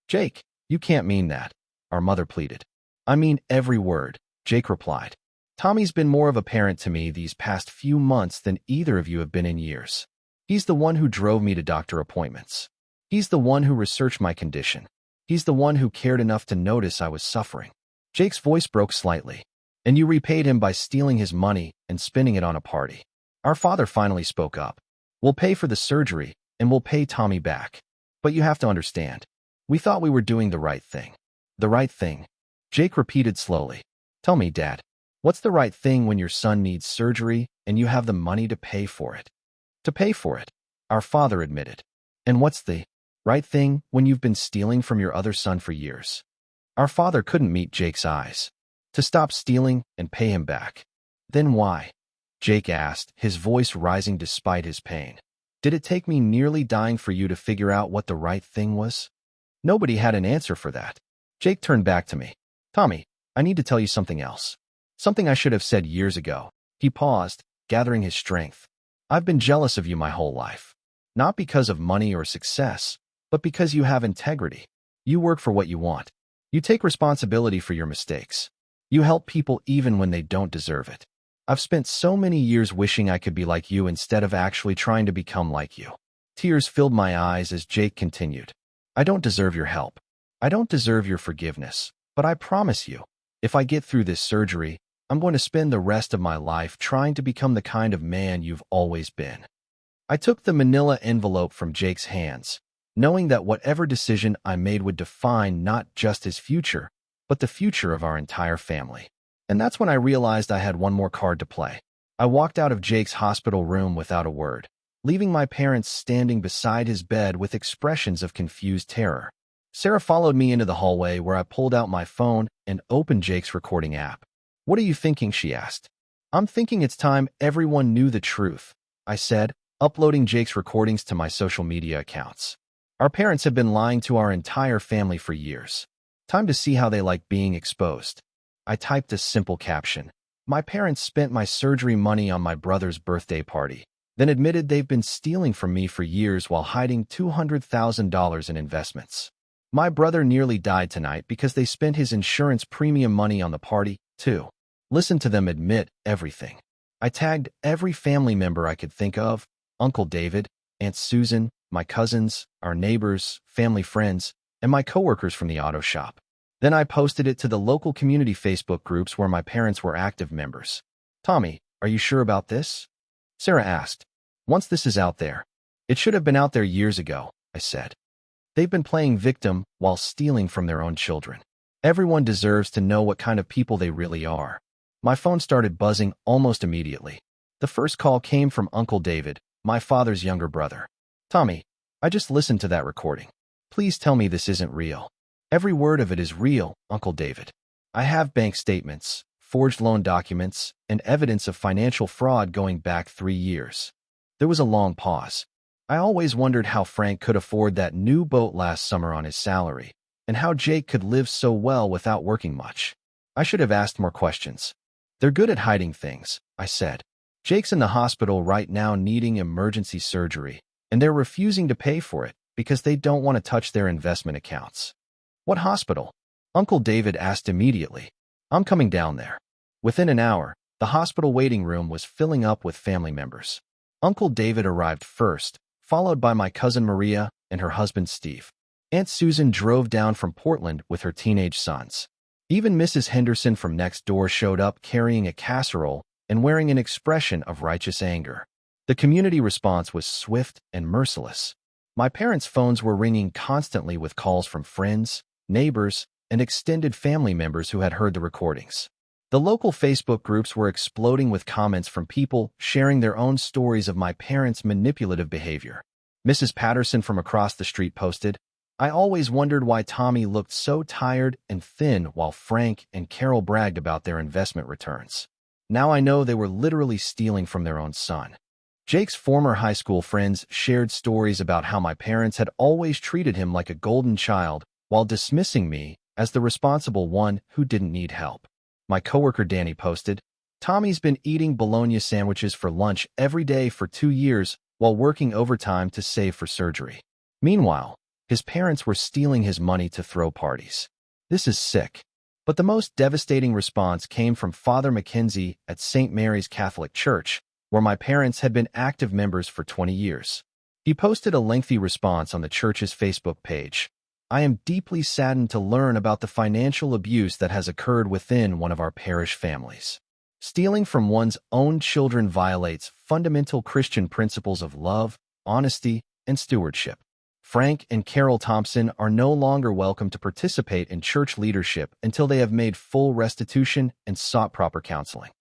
"Jake, you can't mean that," our mother pleaded. "I mean every word," Jake replied. "Tommy's been more of a parent to me these past few months than either of you have been in years. He's the one who drove me to doctor appointments. He's the one who researched my condition. He's the one who cared enough to notice I was suffering." Jake's voice broke slightly. "And you repaid him by stealing his money and spending it on a party." Our father finally spoke up. "We'll pay for the surgery, and we'll pay Tommy back. But you have to understand, we thought we were doing the right thing." "The right thing?" Jake repeated slowly. "Tell me, Dad, what's the right thing when your son needs surgery and you have the money to pay for it?" "To pay for it," our father admitted. "And what's the right thing when you've been stealing from your other son for years?" Our father couldn't meet Jake's eyes. "To stop stealing and pay him back." "Then why?" Jake asked, his voice rising despite his pain. "Did it take me nearly dying for you to figure out what the right thing was?" Nobody had an answer for that. Jake turned back to me. "Tommy, I need to tell you something else. Something I should have said years ago." He paused, gathering his strength. "I've been jealous of you my whole life. Not because of money or success, but because you have integrity. You work for what you want. You take responsibility for your mistakes. You help people even when they don't deserve it. I've spent so many years wishing I could be like you instead of actually trying to become like you." Tears filled my eyes as Jake continued. "I don't deserve your help. I don't deserve your forgiveness, but I promise you, if I get through this surgery, I'm going to spend the rest of my life trying to become the kind of man you've always been." I took the manila envelope from Jake's hands, knowing that whatever decision I made would define not just his future, but the future of our entire family. And that's when I realized I had one more card to play. I walked out of Jake's hospital room without a word, leaving my parents standing beside his bed with expressions of confused terror. Sarah followed me into the hallway where I pulled out my phone and opened Jake's recording app. "What are you thinking?" she asked. "I'm thinking it's time everyone knew the truth," I said, uploading Jake's recordings to my social media accounts. "Our parents have been lying to our entire family for years. Time to see how they like being exposed." I typed a simple caption. "My parents spent my surgery money on my brother's birthday party, then admitted they've been stealing from me for years while hiding $200,000 in investments. My brother nearly died tonight because they spent his insurance premium money on the party, too. Listen to them admit everything." I tagged every family member I could think of: Uncle David, Aunt Susan, my cousins, our neighbors, family friends, and my coworkers from the auto shop. Then I posted it to the local community Facebook groups where my parents were active members. "Tommy, are you sure about this?" Sarah asked. "Once this is out there." "It should have been out there years ago," I said. "They've been playing victim while stealing from their own children. Everyone deserves to know what kind of people they really are." My phone started buzzing almost immediately. The first call came from Uncle David, my father's younger brother. "Tommy, I just listened to that recording. Please tell me this isn't real." "Every word of it is real, Uncle David. I have bank statements, forged loan documents, and evidence of financial fraud going back 3 years." There was a long pause. I always wondered how Frank could afford that new boat last summer on his salary, and how Jake could live so well without working much. I should have asked more questions. "They're good at hiding things," I said. "Jake's in the hospital right now needing emergency surgery, and they're refusing to pay for it because they don't want to touch their investment accounts." "What hospital?" Uncle David asked immediately. "I'm coming down there." Within an hour, the hospital waiting room was filling up with family members. Uncle David arrived first, followed by my cousin Maria and her husband Steve. Aunt Susan drove down from Portland with her teenage sons. Even Mrs. Henderson from next door showed up carrying a casserole and wearing an expression of righteous anger. The community response was swift and merciless. My parents' phones were ringing constantly with calls from friends, neighbors, and extended family members who had heard the recordings. The local Facebook groups were exploding with comments from people sharing their own stories of my parents' manipulative behavior. Mrs. Patterson from across the street posted, I always wondered why Tommy looked so tired and thin while Frank and Carol bragged about their investment returns. Now I know they were literally stealing from their own son. Jake's former high school friends shared stories about how my parents had always treated him like a golden child while dismissing me as the responsible one who didn't need help. My coworker Danny posted, "Tommy's been eating bologna sandwiches for lunch every day for 2 years while working overtime to save for surgery. Meanwhile, his parents were stealing his money to throw parties. This is sick." But the most devastating response came from Father Mackenzie at St. Mary's Catholic Church, where my parents had been active members for 20 years. He posted a lengthy response on the church's Facebook page. "I am deeply saddened to learn about the financial abuse that has occurred within one of our parish families. Stealing from one's own children violates fundamental Christian principles of love, honesty, and stewardship. Frank and Carol Thompson are no longer welcome to participate in church leadership until they have made full restitution and sought proper counseling."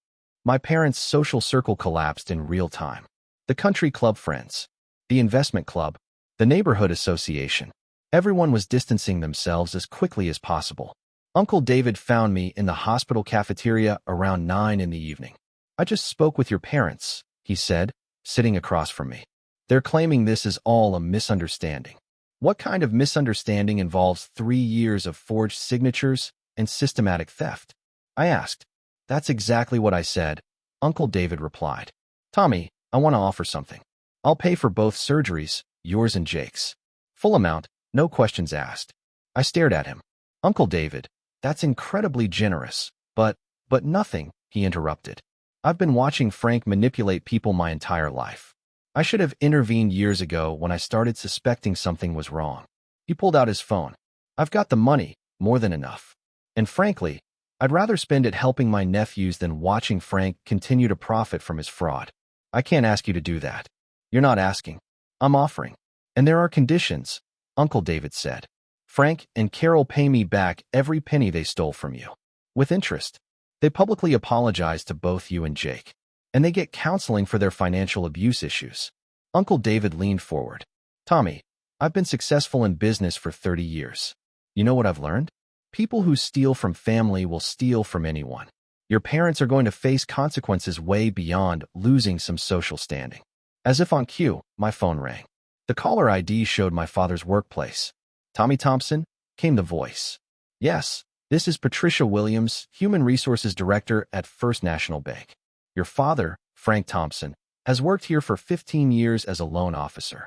My parents' social circle collapsed in real time. The country club friends, the investment club, the neighborhood association. Everyone was distancing themselves as quickly as possible. Uncle David found me in the hospital cafeteria around 9 in the evening. "I just spoke with your parents," he said, sitting across from me. "They're claiming this is all a misunderstanding." "What kind of misunderstanding involves 3 years of forged signatures and systematic theft?" I asked. "That's exactly what I said," Uncle David replied. "Tommy, I want to offer something. I'll pay for both surgeries, yours and Jake's. Full amount, no questions asked." I stared at him. "Uncle David, that's incredibly generous, but nothing," he interrupted. "I've been watching Frank manipulate people my entire life. I should have intervened years ago when I started suspecting something was wrong." He pulled out his phone. "I've got the money, more than enough. And frankly, I'd rather spend it helping my nephews than watching Frank continue to profit from his fraud. I can't ask you to do that." "You're not asking. I'm offering. And there are conditions," Uncle David said. "Frank and Carol pay me back every penny they stole from you, with interest. They publicly apologize to both you and Jake. And they get counseling for their financial abuse issues." Uncle David leaned forward. "Tommy, I've been successful in business for 30 years. You know what I've learned? People who steal from family will steal from anyone. Your parents are going to face consequences way beyond losing some social standing." As if on cue, my phone rang. The caller ID showed my father's workplace. "Tommy Thompson?" came the voice. "Yes, this is Patricia Williams, Human Resources Director at First National Bank. Your father, Frank Thompson, has worked here for 15 years as a loan officer."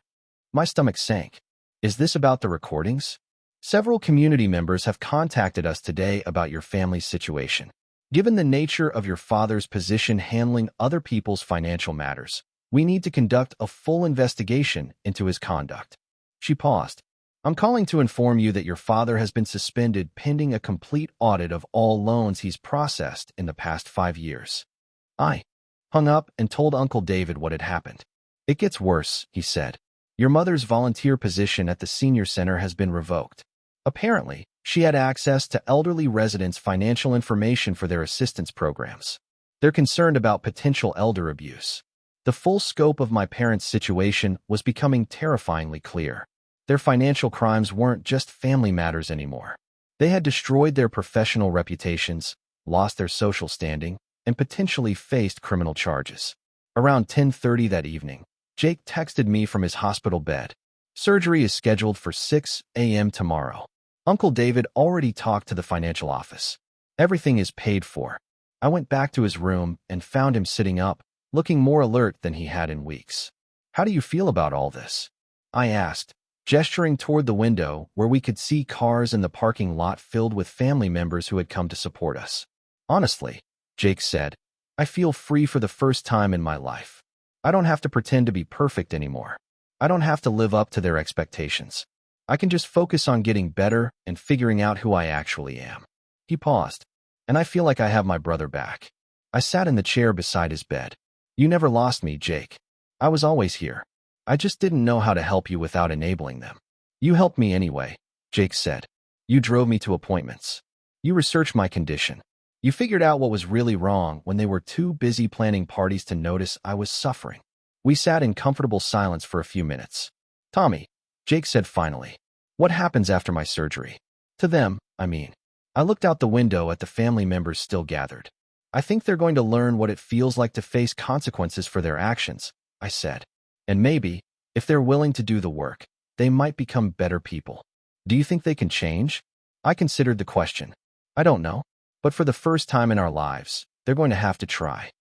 My stomach sank. "Is this about the recordings? Several community members have contacted us today about your family's situation. Given the nature of your father's position handling other people's financial matters, we need to conduct a full investigation into his conduct." She paused. "I'm calling to inform you that your father has been suspended pending a complete audit of all loans he's processed in the past 5 years. I hung up and told Uncle David what had happened. "It gets worse," he said. "Your mother's volunteer position at the senior center has been revoked. Apparently, she had access to elderly residents' financial information for their assistance programs. They're concerned about potential elder abuse." The full scope of my parents' situation was becoming terrifyingly clear. Their financial crimes weren't just family matters anymore. They had destroyed their professional reputations, lost their social standing, and potentially faced criminal charges. Around 10:30 that evening, Jake texted me from his hospital bed. "Surgery is scheduled for 6 a.m. tomorrow. Uncle David already talked to the financial office. Everything is paid for." I went back to his room and found him sitting up, looking more alert than he had in weeks. "How do you feel about all this?" I asked, gesturing toward the window where we could see cars in the parking lot filled with family members who had come to support us. "Honestly," Jake said, "I feel free for the first time in my life. I don't have to pretend to be perfect anymore. I don't have to live up to their expectations. I can just focus on getting better and figuring out who I actually am." He paused. "And I feel like I have my brother back." I sat in the chair beside his bed. "You never lost me, Jake. I was always here. I just didn't know how to help you without enabling them." "You helped me anyway," Jake said. "You drove me to appointments. You researched my condition. You figured out what was really wrong when they were too busy planning parties to notice I was suffering." We sat in comfortable silence for a few minutes. "Tommy," Jake said finally, What happens after my surgery? To them, I mean. I looked out the window at the family members still gathered. I think they're going to learn what it feels like to face consequences for their actions, I said. And maybe, if they're willing to do the work, they might become better people. Do you think they can change? I considered the question. I don't know. But for the first time in our lives, they're going to have to try.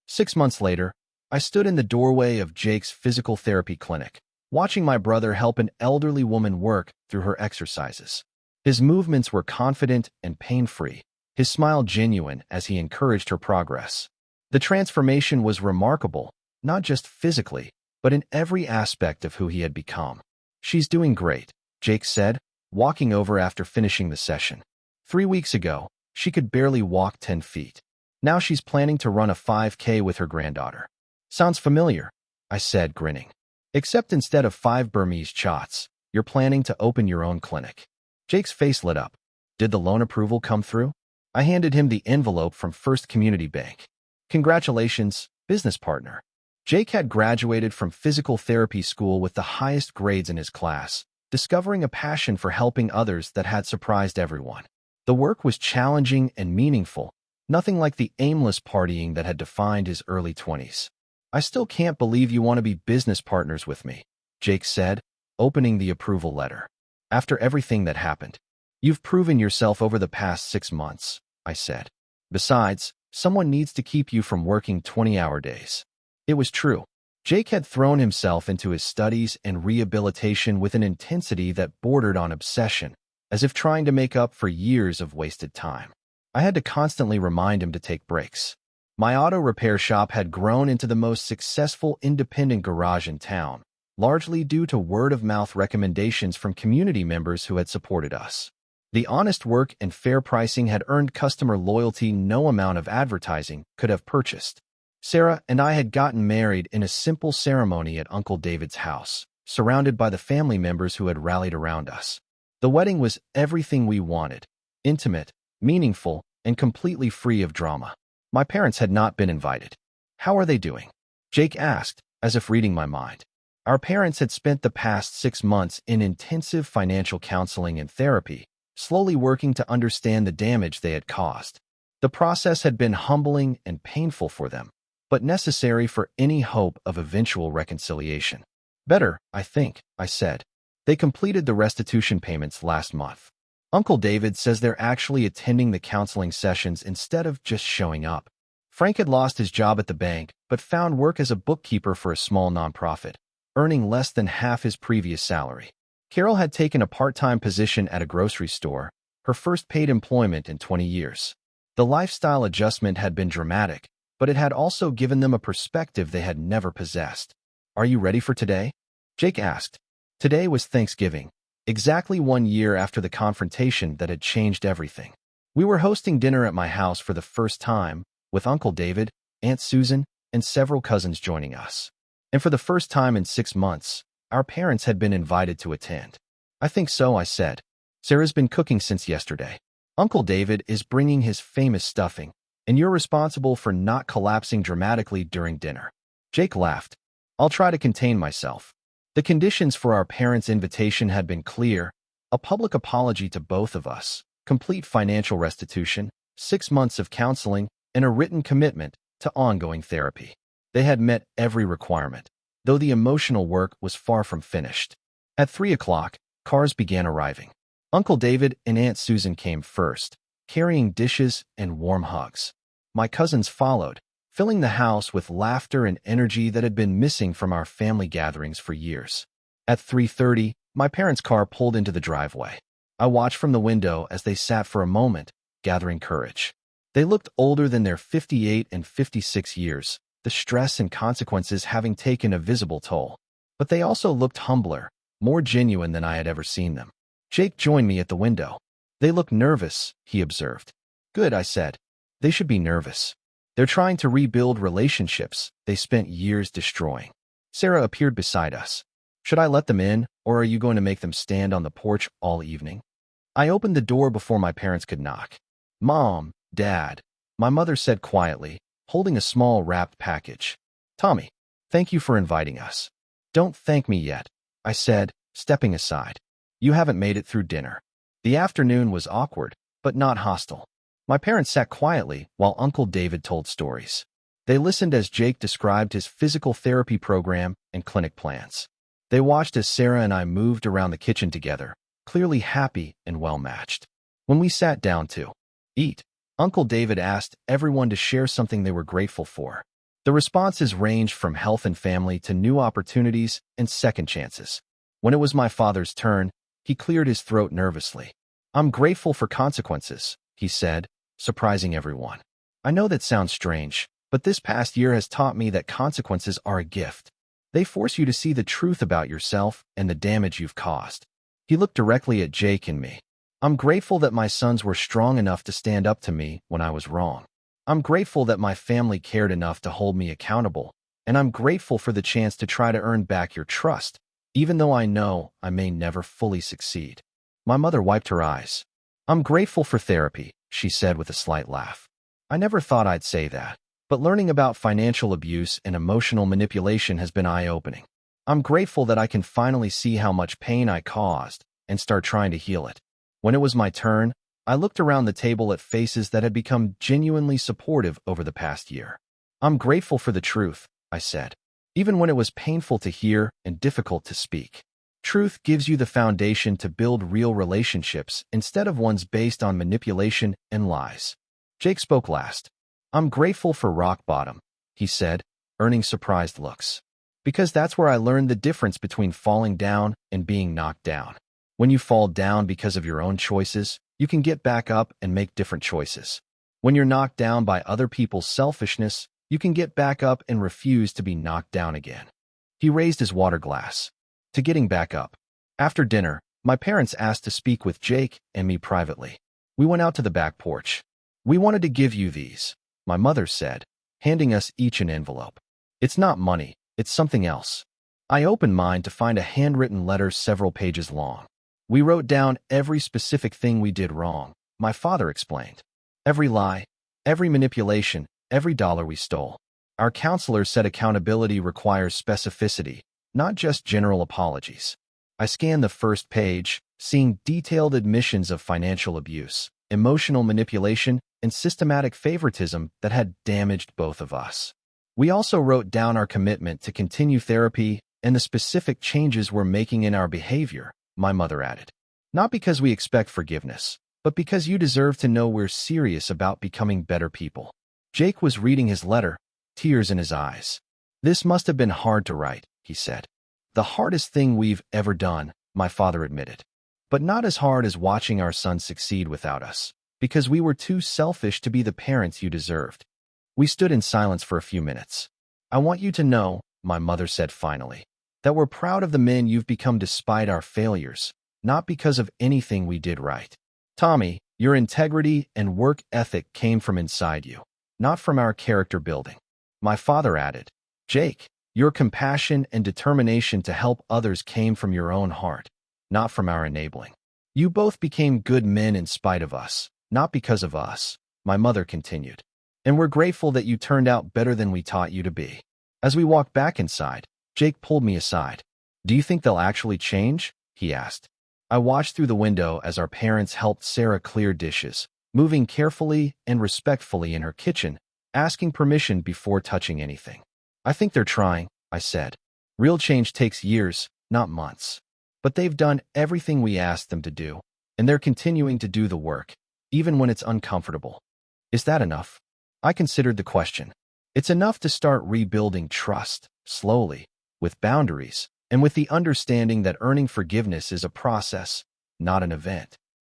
6 months later, I stood in the doorway of Jake's physical therapy clinic, watching my brother help an elderly woman work through her exercises. His movements were confident and pain-free, his smile genuine as he encouraged her progress. The transformation was remarkable, not just physically, but in every aspect of who he had become. She's doing great, Jake said, walking over after finishing the session. 3 weeks ago, she could barely walk 10 feet. Now she's planning to run a 5K with her granddaughter. Sounds familiar, I said, grinning. Except instead of 5 Burmese chots, you're planning to open your own clinic. Jake's face lit up. Did the loan approval come through? I handed him the envelope from First Community Bank. Congratulations, business partner. Jake had graduated from physical therapy school with the highest grades in his class, discovering a passion for helping others that had surprised everyone. The work was challenging and meaningful, nothing like the aimless partying that had defined his early 20s. I still can't believe you want to be business partners with me, Jake said, opening the approval letter. After everything that happened. You've proven yourself over the past 6 months, I said. Besides, someone needs to keep you from working 20-hour days. It was true. Jake had thrown himself into his studies and rehabilitation with an intensity that bordered on obsession, as if trying to make up for years of wasted time. I had to constantly remind him to take breaks. My auto repair shop had grown into the most successful independent garage in town, largely due to word-of-mouth recommendations from community members who had supported us. The honest work and fair pricing had earned customer loyalty no amount of advertising could have purchased. Sarah and I had gotten married in a simple ceremony at Uncle David's house, surrounded by the family members who had rallied around us. The wedding was everything we wanted, intimate, meaningful, and completely free of drama. My parents had not been invited. How are they doing? Jake asked, as if reading my mind. Our parents had spent the past 6 months in intensive financial counseling and therapy, slowly working to understand the damage they had caused. The process had been humbling and painful for them, but necessary for any hope of eventual reconciliation. Better, I think, I said. They completed the restitution payments last month. Uncle David says they're actually attending the counseling sessions instead of just showing up. Frank had lost his job at the bank, but found work as a bookkeeper for a small nonprofit, earning less than half his previous salary. Carol had taken a part-time position at a grocery store, her first paid employment in 20 years. The lifestyle adjustment had been dramatic, but it had also given them a perspective they had never possessed. Are you ready for today? Jake asked. Today was Thanksgiving, exactly 1 year after the confrontation that had changed everything. We were hosting dinner at my house for the first time, with Uncle David, Aunt Susan, and several cousins joining us. And for the first time in 6 months, our parents had been invited to attend. I think so, I said. Sarah's been cooking since yesterday. Uncle David is bringing his famous stuffing, and you're responsible for not collapsing dramatically during dinner. Jake laughed. I'll try to contain myself. The conditions for our parents' invitation had been clear: a public apology to both of us, complete financial restitution, 6 months of counseling, and a written commitment to ongoing therapy. They had met every requirement, though the emotional work was far from finished. At 3 o'clock, cars began arriving. Uncle David and Aunt Susan came first, carrying dishes and warm hugs. My cousins followed, filling the house with laughter and energy that had been missing from our family gatherings for years. At 3:30, my parents' car pulled into the driveway. I watched from the window as they sat for a moment, gathering courage. They looked older than their 58 and 56 years, the stress and consequences having taken a visible toll. But they also looked humbler, more genuine than I had ever seen them. Jake joined me at the window. They look nervous, he observed. Good, I said. They should be nervous. They're trying to rebuild relationships they spent years destroying. Sarah appeared beside us. Should I let them in, or are you going to make them stand on the porch all evening? I opened the door before my parents could knock. Mom, Dad, my mother said quietly, holding a small wrapped package. Tommy, thank you for inviting us. Don't thank me yet, I said, stepping aside. You haven't made it through dinner. The afternoon was awkward, but not hostile. My parents sat quietly while Uncle David told stories. They listened as Jake described his physical therapy program and clinic plans. They watched as Sarah and I moved around the kitchen together, clearly happy and well-matched. When we sat down to eat, Uncle David asked everyone to share something they were grateful for. The responses ranged from health and family to new opportunities and second chances. When it was my father's turn, he cleared his throat nervously. "I'm grateful for consequences," he said, surprising everyone. "I know that sounds strange, but this past year has taught me that consequences are a gift. They force you to see the truth about yourself and the damage you've caused." He looked directly at Jake and me. "I'm grateful that my sons were strong enough to stand up to me when I was wrong. I'm grateful that my family cared enough to hold me accountable, and I'm grateful for the chance to try to earn back your trust, even though I know I may never fully succeed." My mother wiped her eyes. "I'm grateful for therapy," she said with a slight laugh. "I never thought I'd say that, but learning about financial abuse and emotional manipulation has been eye-opening. I'm grateful that I can finally see how much pain I caused and start trying to heal it." When it was my turn, I looked around the table at faces that had become genuinely supportive over the past year. "I'm grateful for the truth," I said, even when it was painful to hear and difficult to speak. Truth gives you the foundation to build real relationships instead of ones based on manipulation and lies. Jake spoke last. "I'm grateful for rock bottom," he said, earning surprised looks. "Because that's where I learned the difference between falling down and being knocked down. When you fall down because of your own choices, you can get back up and make different choices. When you're knocked down by other people's selfishness, you can get back up and refuse to be knocked down again." He raised his water glass. To getting back up. After dinner, my parents asked to speak with Jake and me privately. We went out to the back porch. "We wanted to give you these," my mother said, handing us each an envelope. "It's not money, it's something else." I opened mine to find a handwritten letter several pages long. "We wrote down every specific thing we did wrong," my father explained. "Every lie, every manipulation, every dollar we stole. Our counselor said accountability requires specificity, not just general apologies." I scanned the first page, seeing detailed admissions of financial abuse, emotional manipulation, and systematic favoritism that had damaged both of us. We also wrote down our commitment to continue therapy and the specific changes we're making in our behavior, my mother added. "Not because we expect forgiveness, but because you deserve to know we're serious about becoming better people." Jake was reading his letter, tears in his eyes. "This must have been hard to write," he said. "The hardest thing we've ever done," my father admitted. "But not as hard as watching our son succeed without us, because we were too selfish to be the parents you deserved." We stood in silence for a few minutes. "I want you to know," my mother said finally, "that we're proud of the men you've become despite our failures, not because of anything we did right. Tommy, your integrity and work ethic came from inside you, not from our character building." My father added, "Jake, your compassion and determination to help others came from your own heart, not from our enabling. You both became good men in spite of us, not because of us," my mother continued. "And we're grateful that you turned out better than we taught you to be." As we walked back inside, Jake pulled me aside. "Do you think they'll actually change?" he asked. I watched through the window as our parents helped Sarah clear dishes, moving carefully and respectfully in her kitchen, asking permission before touching anything. "I think they're trying," I said. "Real change takes years, not months. But they've done everything we asked them to do, and they're continuing to do the work, even when it's uncomfortable." Is that enough? I considered the question. It's enough to start rebuilding trust, slowly, with boundaries, and with the understanding that earning forgiveness is a process, not an event.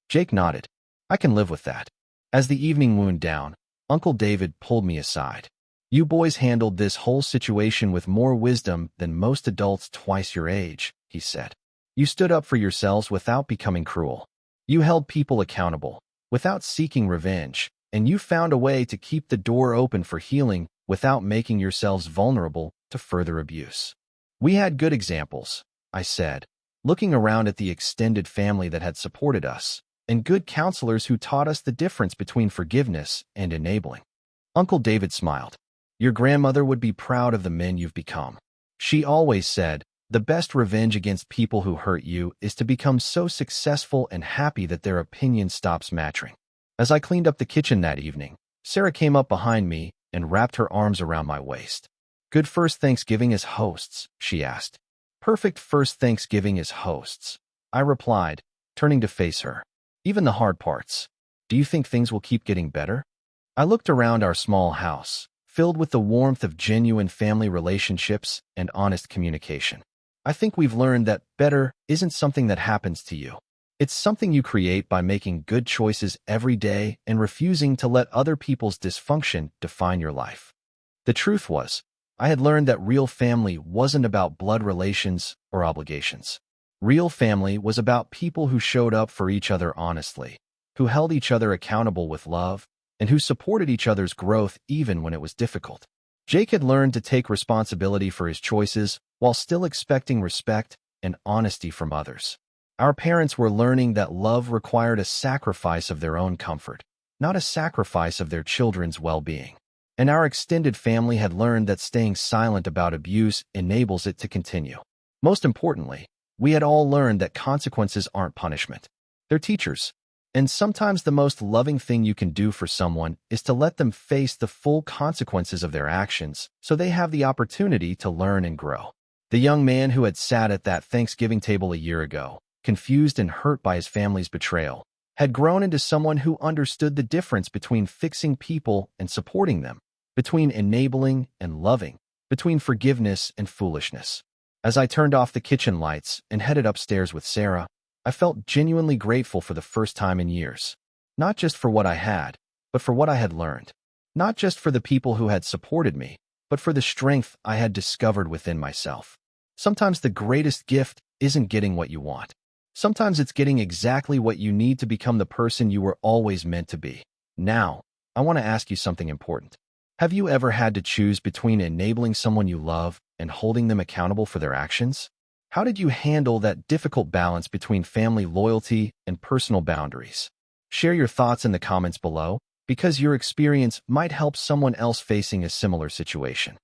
Jake nodded. "I can live with that." As the evening wound down, Uncle David pulled me aside. "You boys handled this whole situation with more wisdom than most adults twice your age," he said. "You stood up for yourselves without becoming cruel. You held people accountable, without seeking revenge, and you found a way to keep the door open for healing without making yourselves vulnerable to further abuse." "We had good examples," I said, looking around at the extended family that had supported us, and good counselors who taught us the difference between forgiveness and enabling. Uncle David smiled. "Your grandmother would be proud of the men you've become. She always said, The best revenge against people who hurt you is to become so successful and happy that their opinion stops mattering. As I cleaned up the kitchen that evening, Sarah came up behind me and wrapped her arms around my waist. "Good first Thanksgiving as hosts," she asked. "Perfect first Thanksgiving as hosts," I replied, turning to face her. "Even the hard parts. Do you think things will keep getting better?" I looked around our small house, filled with the warmth of genuine family relationships and honest communication. "I think we've learned that better isn't something that happens to you. It's something you create by making good choices every day and refusing to let other people's dysfunction define your life." The truth was, I had learned that real family wasn't about blood relations or obligations. Real family was about people who showed up for each other honestly, who held each other accountable with love, and who supported each other's growth even when it was difficult. Jake had learned to take responsibility for his choices while still expecting respect and honesty from others. Our parents were learning that love required a sacrifice of their own comfort, not a sacrifice of their children's well-being. And our extended family had learned that staying silent about abuse enables it to continue. Most importantly, we had all learned that consequences aren't punishment. They're teachers. And sometimes the most loving thing you can do for someone is to let them face the full consequences of their actions so they have the opportunity to learn and grow. The young man who had sat at that Thanksgiving table a year ago, confused and hurt by his family's betrayal, had grown into someone who understood the difference between fixing people and supporting them, between enabling and loving, between forgiveness and foolishness. As I turned off the kitchen lights and headed upstairs with Sarah, I felt genuinely grateful for the first time in years. Not just for what I had, but for what I had learned. Not just for the people who had supported me, but for the strength I had discovered within myself. Sometimes the greatest gift isn't getting what you want. Sometimes it's getting exactly what you need to become the person you were always meant to be. Now, I want to ask you something important. Have you ever had to choose between enabling someone you love and holding them accountable for their actions? How did you handle that difficult balance between family loyalty and personal boundaries? Share your thoughts in the comments below, because your experience might help someone else facing a similar situation.